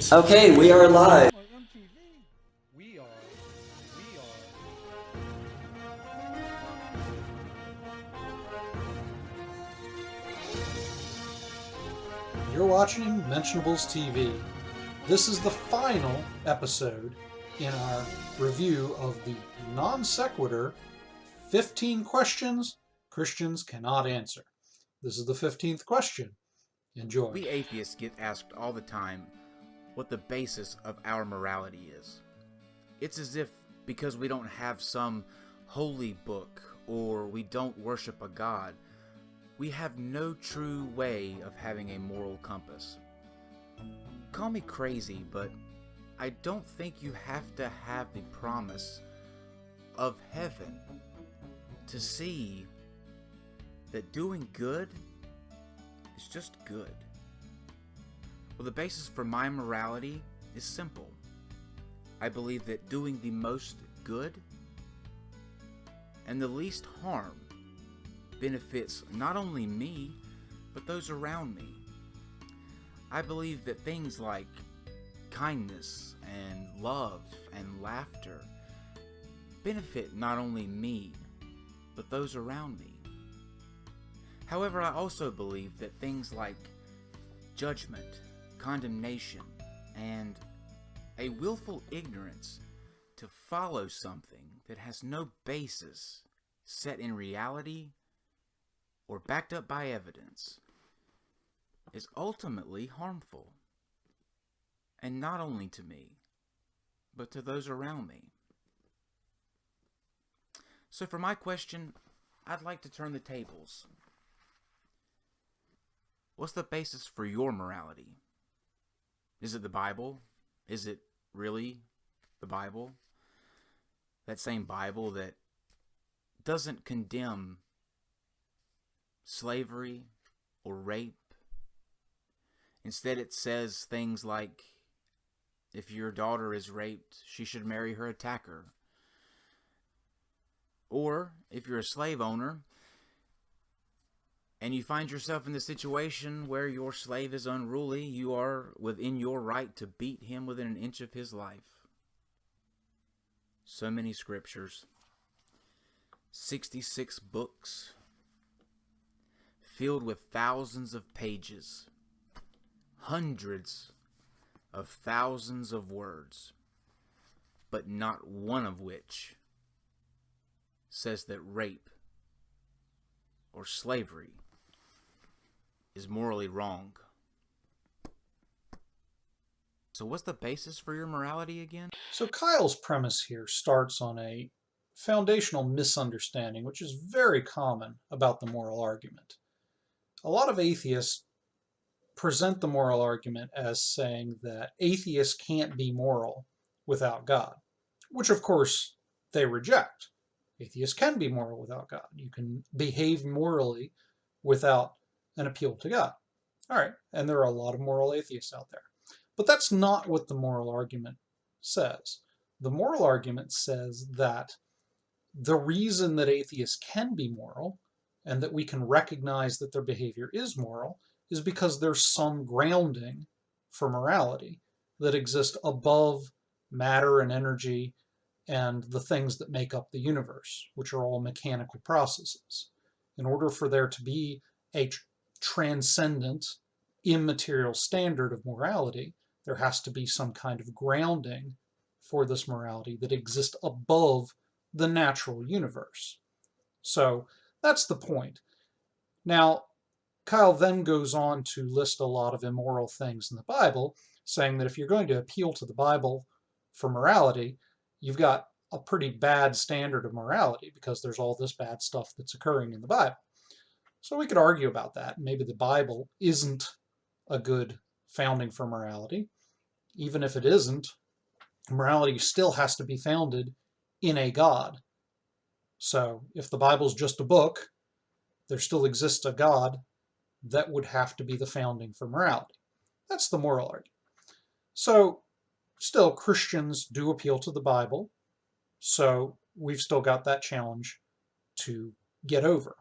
Okay, we are live. On MTV. We are. You're watching Mentionables TV. This is the final episode in our review of the Non Sequitur 15 questions Christians cannot answer. This is the 15th question. Enjoy. We atheists get asked all the time what the basis of our morality is. It's as if because we don't have some holy book or we don't worship a god, we have no true way of having a moral compass. Call me crazy, but I don't think you have to have the promise of heaven to see that doing good is just good. Well, the basis for my morality is simple. I believe that doing the most good and the least harm benefits not only me, but those around me. I believe that things like kindness and love and laughter benefit not only me, but those around me. However, I also believe that things like judgment, condemnation, and a willful ignorance to follow something that has no basis set in reality or backed up by evidence is ultimately harmful. And not only to me, but to those around me. So for my question, I'd like to turn the tables. What's the basis for your morality? Is it the Bible? Is it really the Bible? That same Bible that doesn't condemn slavery or rape. Instead, it says things like, if your daughter is raped, she should marry her attacker. Or, if you're a slave owner, and you find yourself in the situation where your slave is unruly, you are within your right to beat him within an inch of his life. So many scriptures. 66 books. Filled with thousands of pages. Hundreds of thousands of words. But not one of which says that rape or slavery is morally wrong. So what's the basis for your morality again? So Kyle's premise here starts on a foundational misunderstanding, which is very common about the moral argument. A lot of atheists present the moral argument as saying that atheists can't be moral without God, which of course they reject. Atheists can be moral without God. You can behave morally without an appeal to God. All right, and there are a lot of moral atheists out there. But that's not what the moral argument says. The moral argument says that the reason that atheists can be moral and that we can recognize that their behavior is moral is because there's some grounding for morality that exists above matter and energy and the things that make up the universe, which are all mechanical processes. In order for there to be a transcendent, immaterial standard of morality, there has to be some kind of grounding for this morality that exists above the natural universe. So that's the point. Now, Kyle then goes on to list a lot of immoral things in the Bible, saying that if you're going to appeal to the Bible for morality, you've got a pretty bad standard of morality because there's all this bad stuff that's occurring in the Bible. So we could argue about that. Maybe the Bible isn't a good founding for morality. Even if it isn't, morality still has to be founded in a God. So if the Bible's just a book, there still exists a God that would have to be the founding for morality. That's the moral argument. So still, Christians do appeal to the Bible, so we've still got that challenge to get over.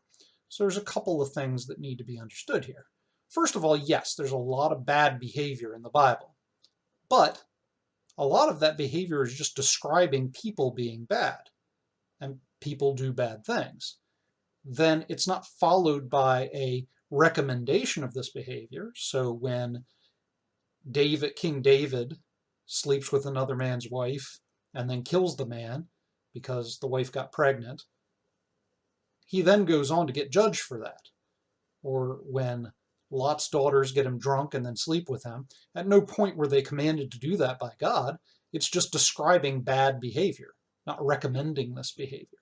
So there's a couple of things that need to be understood here. First of all, yes, there's a lot of bad behavior in the Bible. but a lot of that behavior is just describing people being bad, and people do bad things. Then it's not followed by a recommendation of this behavior. So when King David sleeps with another man's wife and then kills the man because the wife got pregnant, he then goes on to get judged for that. Or when Lot's daughters get him drunk and then sleep with him, at no point were they commanded to do that by God. It's just describing bad behavior, not recommending this behavior.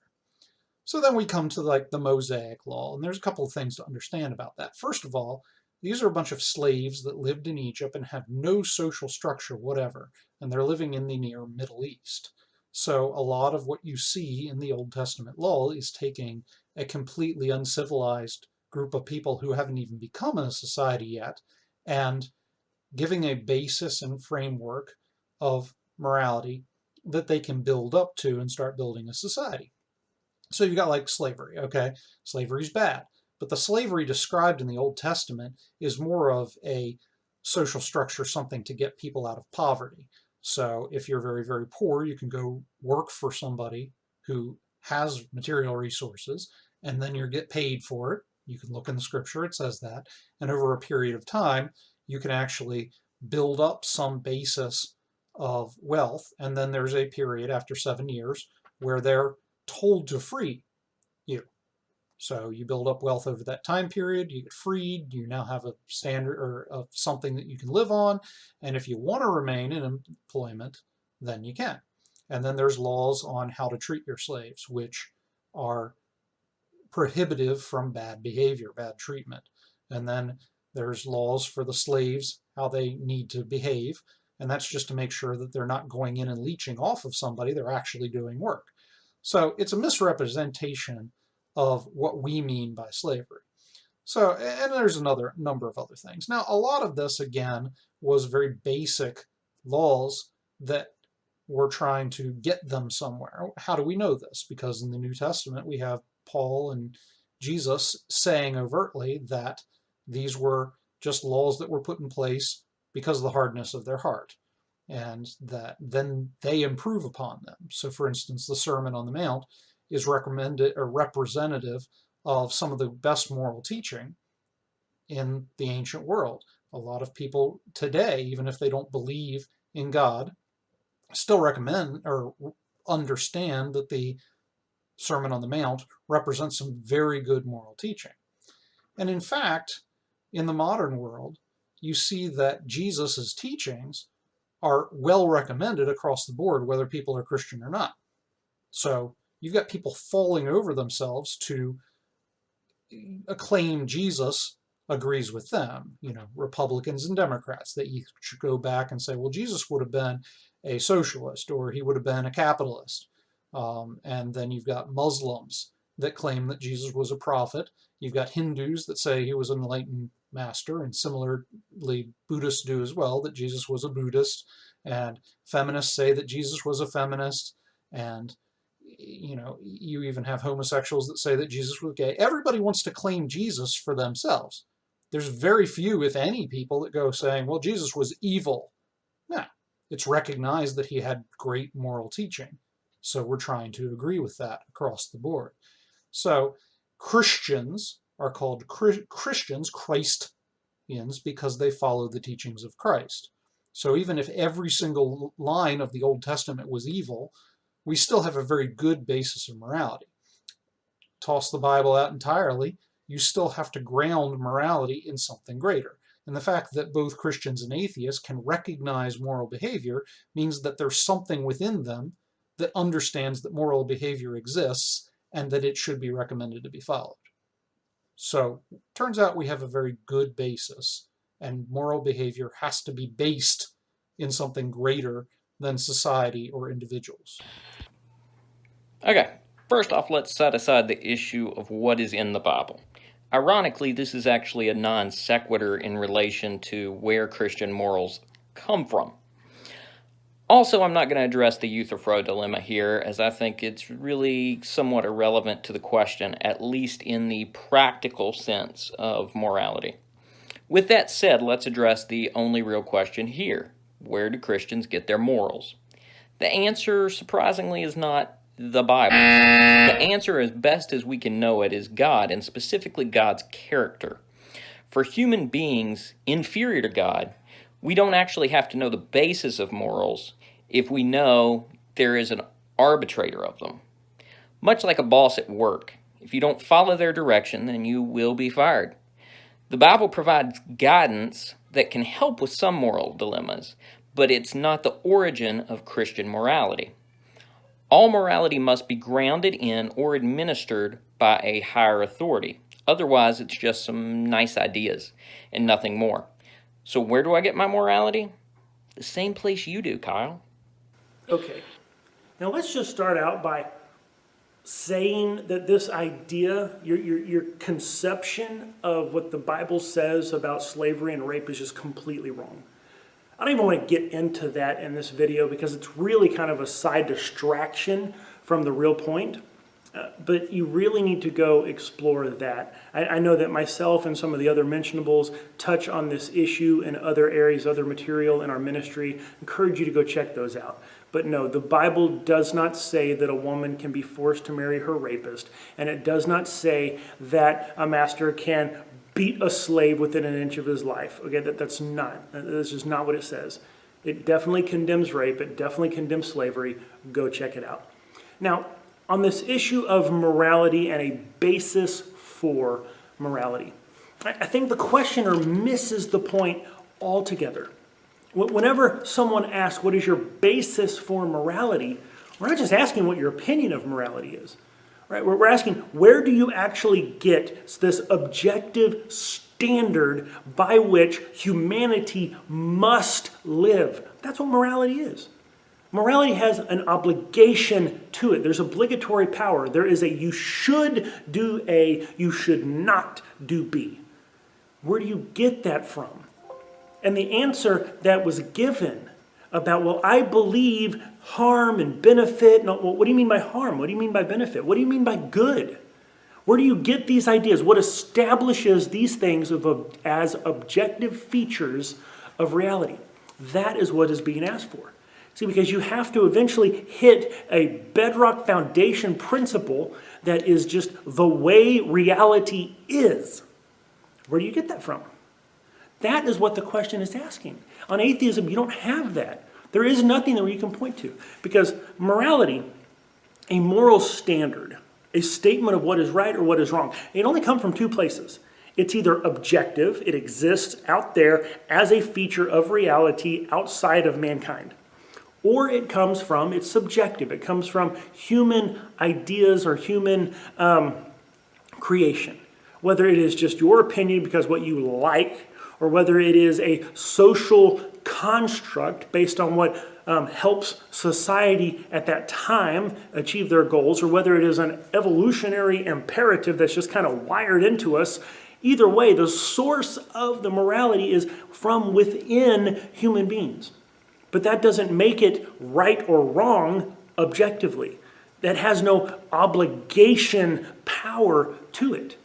So then we come to like the Mosaic law, and there's a couple of things to understand about that. First of all, these are a bunch of slaves that lived in Egypt and have no social structure whatever, and they're living in the near Middle East. So a lot of what you see in the Old Testament law is taking a completely uncivilized group of people who haven't even become a society yet and giving a basis and framework of morality that they can build up to and start building a society. So you got like slavery, okay? Slavery's bad. But the slavery described in the Old Testament is more of a social structure, something to get people out of poverty. So if you're very, very poor, you can go work for somebody who has material resources, and then you get paid for it. You can look in the scripture, it says that. And over a period of time, you can actually build up some basis of wealth. And then there's a period after 7 years where they're told to free you. So you build up wealth over that time period, you get freed, you now have a standard or of something that you can live on, and if you want to remain in employment, then you can. And then there's laws on how to treat your slaves, which are prohibitive from bad behavior, bad treatment. And then there's laws for the slaves, how they need to behave, and that's just to make sure that they're not going in and leeching off of somebody, they're actually doing work. So it's a misrepresentation of what we mean by slavery. So, and there's another number of other things. Now, a lot of this, again, was very basic laws that were trying to get them somewhere. How do we know this? Because in the New Testament, we have Paul and Jesus saying overtly that these were just laws that were put in place because of the hardness of their heart, and that then they improve upon them. So for instance, the Sermon on the Mount is recommended or representative of some of the best moral teaching in the ancient world. A lot of people today, even if they don't believe in God, still recommend or understand that the Sermon on the Mount represents some very good moral teaching. And in fact, in the modern world, you see that Jesus's teachings are well recommended across the board, whether people are Christian or not. So you've got people falling over themselves to acclaim Jesus agrees with them. You know, Republicans and Democrats, that you should go back and say, well, Jesus would have been a socialist or he would have been a capitalist. And then you've got Muslims that claim that Jesus was a prophet. You've got Hindus that say he was an enlightened master, and similarly Buddhists do as well, that Jesus was a Buddhist, and feminists say that Jesus was a feminist, and you know, you even have homosexuals that say that Jesus was gay. Everybody wants to claim Jesus for themselves. There's very few, if any, people that go saying, well, Jesus was evil. No, it's recognized that he had great moral teaching. So we're trying to agree with that across the board. So Christians are called Christians, Christians, because they follow the teachings of Christ. So even if every single line of the Old Testament was evil, we still have a very good basis of morality. Toss the Bible out entirely, you still have to ground morality in something greater. And the fact that both Christians and atheists can recognize moral behavior means that there's something within them that understands that moral behavior exists and that it should be recommended to be followed. So turns out we have a very good basis, and moral behavior has to be based in something greater than society or individuals. Okay, first off, let's set aside the issue of what is in the Bible. Ironically, this is actually a non sequitur in relation to where Christian morals come from. Also, I'm not going to address the Euthyphro dilemma here, as I think it's really somewhat irrelevant to the question, at least in the practical sense of morality. With that said, let's address the only real question here. where do Christians get their morals? The answer, surprisingly, is not the Bible. The answer, as best as we can know it, is God, and specifically God's character. For human beings inferior to God, we don't actually have to know the basis of morals if we know there is an arbitrator of them. Much like a boss at work, if you don't follow their direction, then you will be fired. The Bible provides guidance that can help with some moral dilemmas, but it's not the origin of Christian morality. All morality must be grounded in or administered by a higher authority. Otherwise, it's just some nice ideas and nothing more. So where do I get my morality? The same place you do, Kyle. Okay, now let's just start out by saying that this idea, your conception of what the Bible says about slavery and rape is just completely wrong. I don't even want to get into that in this video because it's really kind of a side distraction from the real point. But you really need to go explore that. I know that myself and some of the other mentionables touch on this issue in other areas, other material in our ministry. I encourage you to go check those out. But no, the Bible does not say that a woman can be forced to marry her rapist. And it does not say that a master can beat a slave within an inch of his life. Okay, that's just not what it says. It definitely condemns rape. It definitely condemns slavery. Go check it out. Now, on this issue of morality and a basis for morality, I think the questioner misses the point altogether. Whenever someone asks, what is your basis for morality, we're not just asking what your opinion of morality is. Right? We're asking, where do you actually get this objective standard by which humanity must live? That's what morality is. Morality has an obligation to it. There's obligatory power. There is a you should do A, you should not do B. Where do you get that from? And the answer that was given about, well, I believe harm and benefit. No, well, what do you mean by harm? What do you mean by benefit? What do you mean by good? Where do you get these ideas? What establishes these things as objective features of reality? That is what is being asked for. See, because you have to eventually hit a bedrock foundation principle that is just the way reality is. Where do you get that from? That is what the question is asking. On atheism, you don't have that. There is nothing that you can point to. Because morality, a moral standard, a statement of what is right or what is wrong, it only comes from two places. It's either objective, it exists out there as a feature of reality outside of mankind. Or it's subjective. It comes from human ideas or human creation. Whether it is just your opinion because what you like, or whether it is a social construct based on what helps society at that time achieve their goals, or whether it is an evolutionary imperative that's just kind of wired into us. Either way, the source of the morality is from within human beings. But that doesn't make it right or wrong objectively. That has no obligation power to it.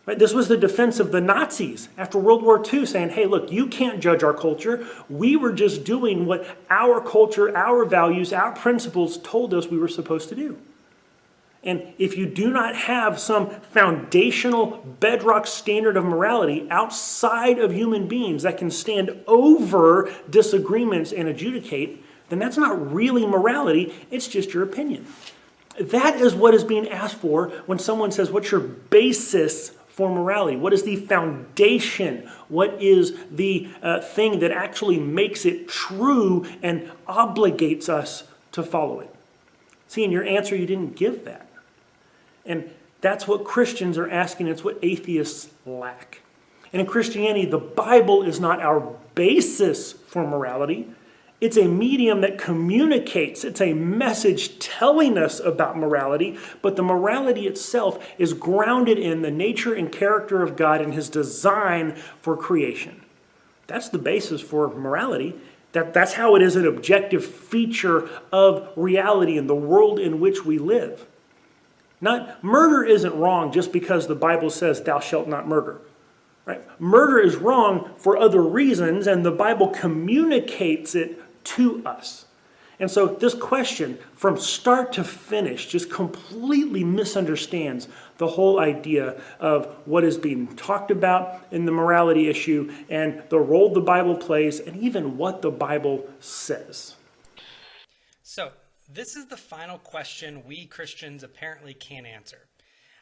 Right? This was the defense of the Nazis after World War II, saying, hey, look, you can't judge our culture. We were just doing what our culture, our values, our principles told us we were supposed to do. And if you do not have some foundational bedrock standard of morality outside of human beings that can stand over disagreements and adjudicate, then that's not really morality, it's just your opinion. That is what is being asked for when someone says, what's your basis for morality? What is the foundation? What is the thing that actually makes it true and obligates us to follow it? See, in your answer, you didn't give that. And that's what Christians are asking. It's what atheists lack. And in Christianity, the Bible is not our basis for morality. It's a medium that communicates. It's a message telling us about morality, but the morality itself is grounded in the nature and character of God and his design for creation. That's the basis for morality. That's how it is an objective feature of reality in the world in which we live. Murder isn't wrong just because the Bible says thou shalt not murder. Right? Murder is wrong for other reasons, and the Bible communicates it to us. And so this question, from start to finish, just completely misunderstands the whole idea of what is being talked about in the morality issue and the role the Bible plays and even what the Bible says. So, this is the final question we Christians apparently can't answer.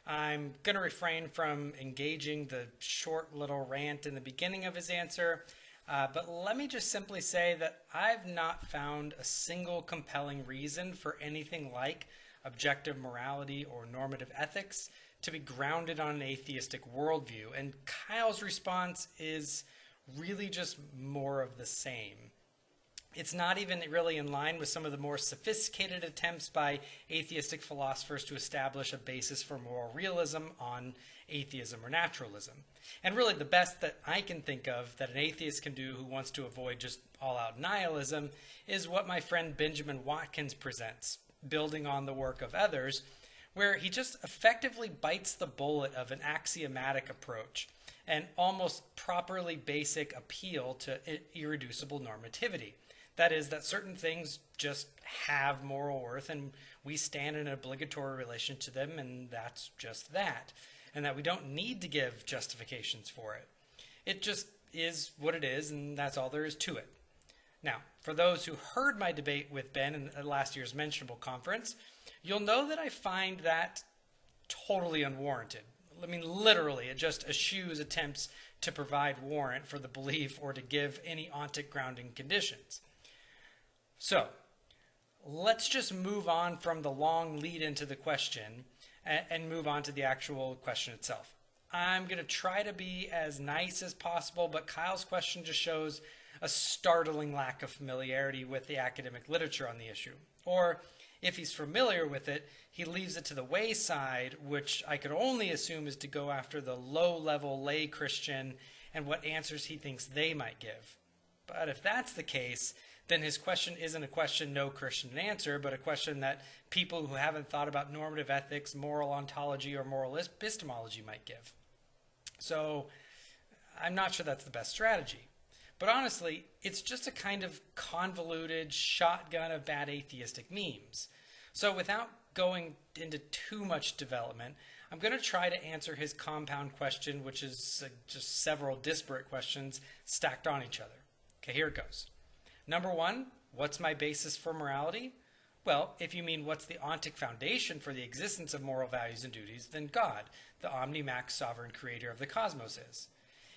I'm going to refrain from engaging the short little rant in the beginning of his answer, but let me just simply say that I've not found a single compelling reason for anything like objective morality or normative ethics to be grounded on an atheistic worldview, and Kyle's response is really just more of the same. It's not even really in line with some of the more sophisticated attempts by atheistic philosophers to establish a basis for moral realism on atheism or naturalism. And really the best that I can think of that an atheist can do who wants to avoid just all-out nihilism is what my friend Benjamin Watkins presents, building on the work of others, where he just effectively bites the bullet of an axiomatic approach, an almost properly basic appeal to irreducible normativity. That is, that certain things just have moral worth and we stand in an obligatory relation to them, and that's just that. And that we don't need to give justifications for it. It just is what it is, and that's all there is to it. Now, for those who heard my debate with Ben at last year's Mentionable conference, you'll know that I find that totally unwarranted. I mean, literally, it just eschews attempts to provide warrant for the belief or to give any ontic grounding conditions. So, let's just move on from the long lead into the question and move on to the actual question itself. I'm going to try to be as nice as possible, but Kyle's question just shows a startling lack of familiarity with the academic literature on the issue. Or, if he's familiar with it, he leaves it to the wayside, which I could only assume is to go after the low-level lay Christian and what answers he thinks they might give. But if that's the case, then his question isn't a question no Christian can answer, but a question that people who haven't thought about normative ethics, moral ontology, or moral epistemology might give. So I'm not sure that's the best strategy. But honestly, it's just a kind of convoluted shotgun of bad atheistic memes. So without going into too much development, I'm going to try to answer his compound question, which is just several disparate questions stacked on each other. Okay, here it goes. Number one, what's my basis for morality? Well, if you mean what's the ontic foundation for the existence of moral values and duties, then God, the omnimax sovereign creator of the cosmos, is.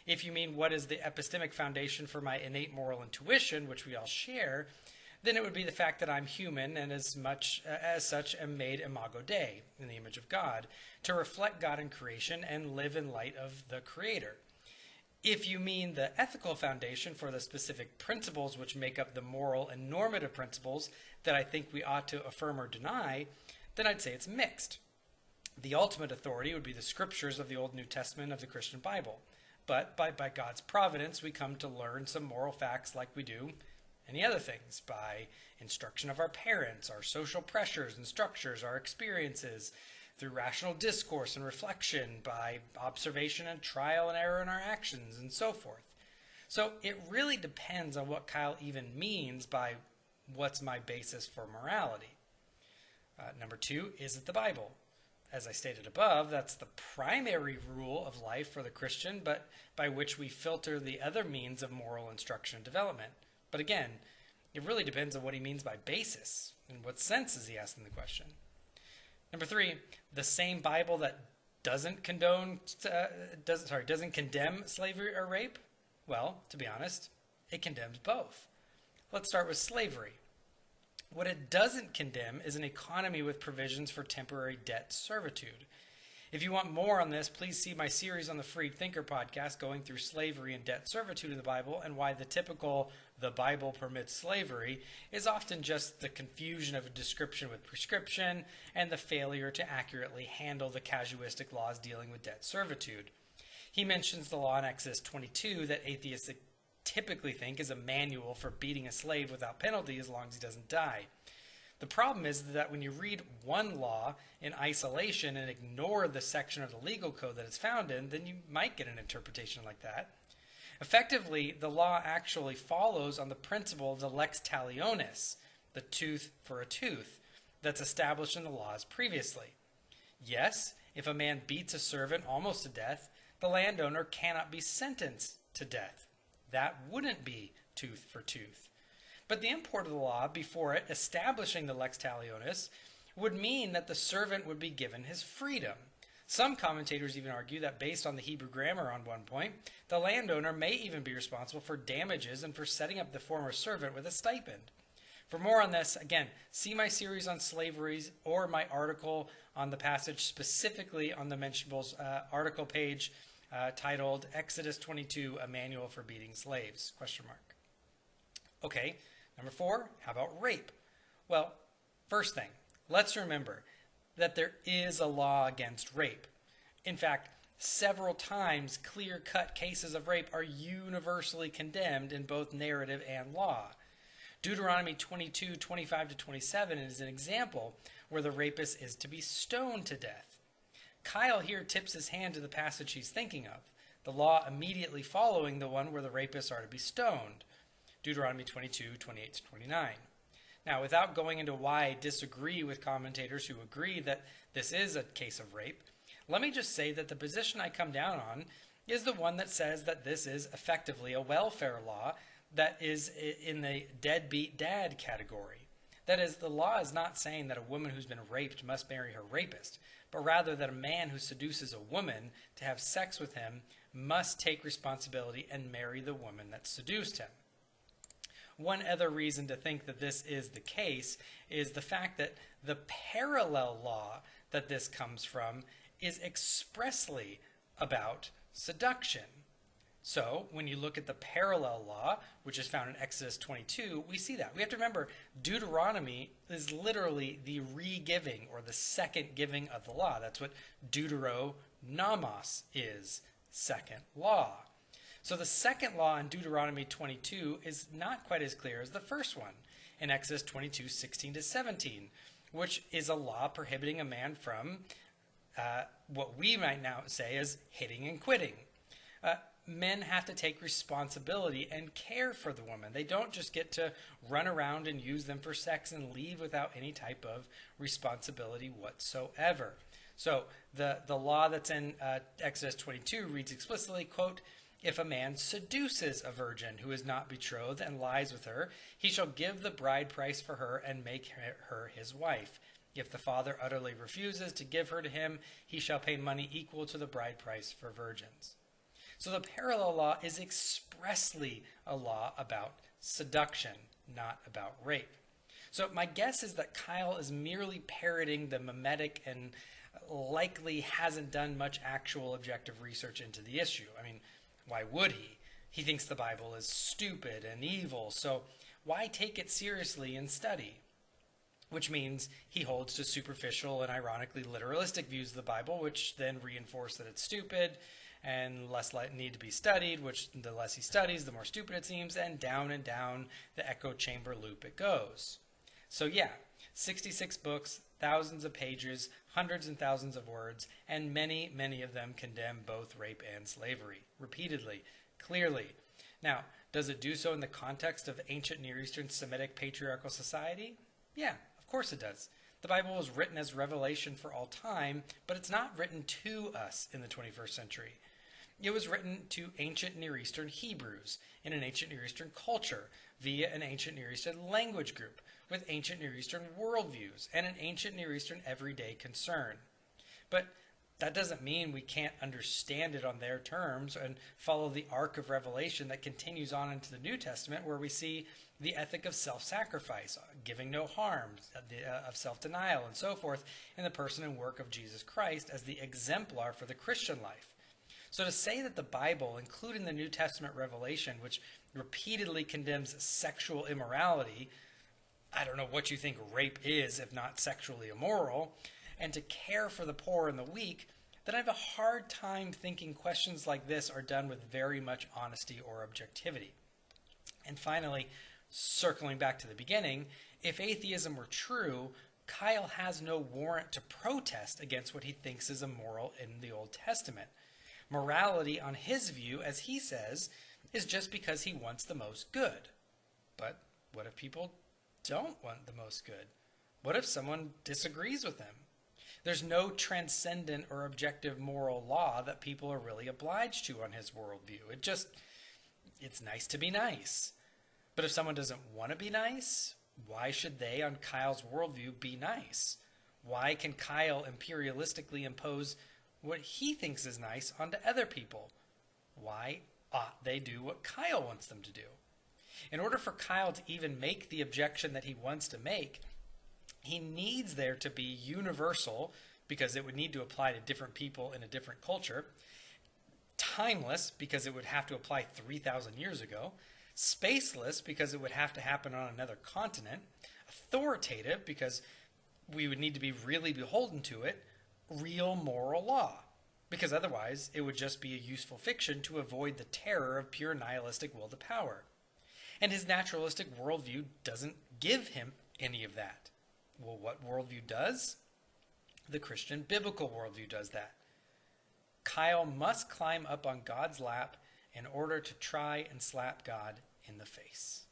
If you mean what is the epistemic foundation for my innate moral intuition, which we all share, then it would be the fact that I'm human and as such am made imago Dei, in the image of God, to reflect God in creation and live in light of the Creator. If you mean the ethical foundation for the specific principles which make up the moral and normative principles that I think we ought to affirm or deny, then I'd say it's mixed. The ultimate authority would be the scriptures of the Old and New Testament of the Christian Bible. But by God's providence, we come to learn some moral facts like we do any other things, by instruction of our parents, our social pressures and structures, our experiences, through rational discourse and reflection, by observation and trial and error in our actions, and so forth. So it really depends on what Kyle even means by what's my basis for morality. Number two, is it the Bible? As I stated above, that's the primary rule of life for the Christian, but by which we filter the other means of moral instruction and development. But again, it really depends on what he means by basis. In what sense is he asking the question? Number three, the same Bible that doesn't condemn slavery or rape? Well, to be honest, it condemns both. Let's start with slavery. What it doesn't condemn is an economy with provisions for temporary debt servitude. If you want more on this, please see my series on the Freed Thinker podcast going through slavery and debt servitude in the Bible and why the typical "the Bible permits slavery" is often just the confusion of a description with prescription and the failure to accurately handle the casuistic laws dealing with debt servitude. He mentions the law in Exodus 22 that atheists typically think is a manual for beating a slave without penalty as long as he doesn't die. The problem is that when you read one law in isolation and ignore the section of the legal code that it's found in, then you might get an interpretation like that. Effectively, the law actually follows on the principle of the lex talionis, the tooth for a tooth, that's established in the laws previously. Yes, if a man beats a servant almost to death, the landowner cannot be sentenced to death. That wouldn't be tooth for tooth. But the import of the law before it establishing the lex talionis would mean that the servant would be given his freedom. Some commentators even argue that based on the Hebrew grammar on one point, the landowner may even be responsible for damages and for setting up the former servant with a stipend. For more on this, again, see my series on slavery or my article on the passage specifically on the Mentionables article page titled Exodus 22, A Manual for Beating Slaves, ? Okay, number 4, how about rape? Well, first thing, let's remember that there is a law against rape. In fact, several times clear-cut cases of rape are universally condemned in both narrative and law. Deuteronomy 22, 25-27 is an example where the rapist is to be stoned to death. Kyle here tips his hand to the passage he's thinking of, the law immediately following the one where the rapists are to be stoned, Deuteronomy 22, 28-29. Now, without going into why I disagree with commentators who agree that this is a case of rape, let me just say that the position I come down on is the one that says that this is effectively a welfare law that is in the deadbeat dad category. That is, the law is not saying that a woman who's been raped must marry her rapist, but rather that a man who seduces a woman to have sex with him must take responsibility and marry the woman that seduced him. One other reason to think that this is the case is the fact that the parallel law that this comes from is expressly about seduction. So, when you look at the parallel law, which is found in Exodus 22, we see that. We have to remember, Deuteronomy is literally the re-giving or the second giving of the law. That's what Deuteronomos is, second law. So the second law in Deuteronomy 22 is not quite as clear as the first one in Exodus 22, 16-17, which is a law prohibiting a man from what we might now say is hitting and quitting. Men have to take responsibility and care for the woman. They don't just get to run around and use them for sex and leave without any type of responsibility whatsoever. So the law that's in Exodus 22 reads explicitly, quote, "If a man seduces a virgin who is not betrothed and lies with her, he shall give the bride price for her and make her his wife. If the father utterly refuses to give her to him, he shall pay money equal to the bride price for virgins." So the parallel law is expressly a law about seduction, not about rape. So my guess is that Kyle is merely parroting the mimetic and likely hasn't done much actual objective research into the issue. I mean, why would he? He thinks the Bible is stupid and evil, so why take it seriously and study? Which means he holds to superficial and ironically literalistic views of the Bible, which then reinforce that it's stupid and less need to be studied, which the less he studies, the more stupid it seems, and down the echo chamber loop it goes. So yeah, 66 books, thousands of pages, hundreds and thousands of words, and many, many of them condemn both rape and slavery, repeatedly, clearly. Now, does it do so in the context of ancient Near Eastern Semitic patriarchal society? Yeah, of course it does. The Bible was written as revelation for all time, but it's not written to us in the 21st century. It was written to ancient Near Eastern Hebrews in an ancient Near Eastern culture via an ancient Near Eastern language group with ancient Near Eastern worldviews and an ancient Near Eastern everyday concern. But that doesn't mean we can't understand it on their terms and follow the arc of revelation that continues on into the New Testament, where we see the ethic of self-sacrifice, giving no harm, of self-denial, and so forth in the person and work of Jesus Christ as the exemplar for the Christian life. So to say that the Bible, including the New Testament revelation, which repeatedly condemns sexual immorality, I don't know what you think rape is if not sexually immoral, and to care for the poor and the weak, then I have a hard time thinking questions like this are done with very much honesty or objectivity. And finally, Circling back to the beginning, if atheism were true, Kyle has no warrant to protest against what he thinks is immoral in the Old Testament. Morality, on his view, as he says, is just because he wants the most good. But what if people don't want the most good? What if someone disagrees with him? There's no transcendent or objective moral law that people are really obliged to on his worldview. It's nice to be nice. But if someone doesn't want to be nice, why should they, on Kyle's worldview, be nice? Why can Kyle imperialistically impose what he thinks is nice onto other people? Why ought they do what Kyle wants them to do? In order for Kyle to even make the objection that he wants to make, he needs there to be universal, because it would need to apply to different people in a different culture, timeless, because it would have to apply 3,000 years ago, spaceless, because it would have to happen on another continent, authoritative, because we would need to be really beholden to it, real moral law, because otherwise it would just be a useful fiction to avoid the terror of pure nihilistic will to power. And his naturalistic worldview doesn't give him any of that. Well, what worldview does? The Christian biblical worldview does that. Kyle must climb up on God's lap in order to try and slap God in the face.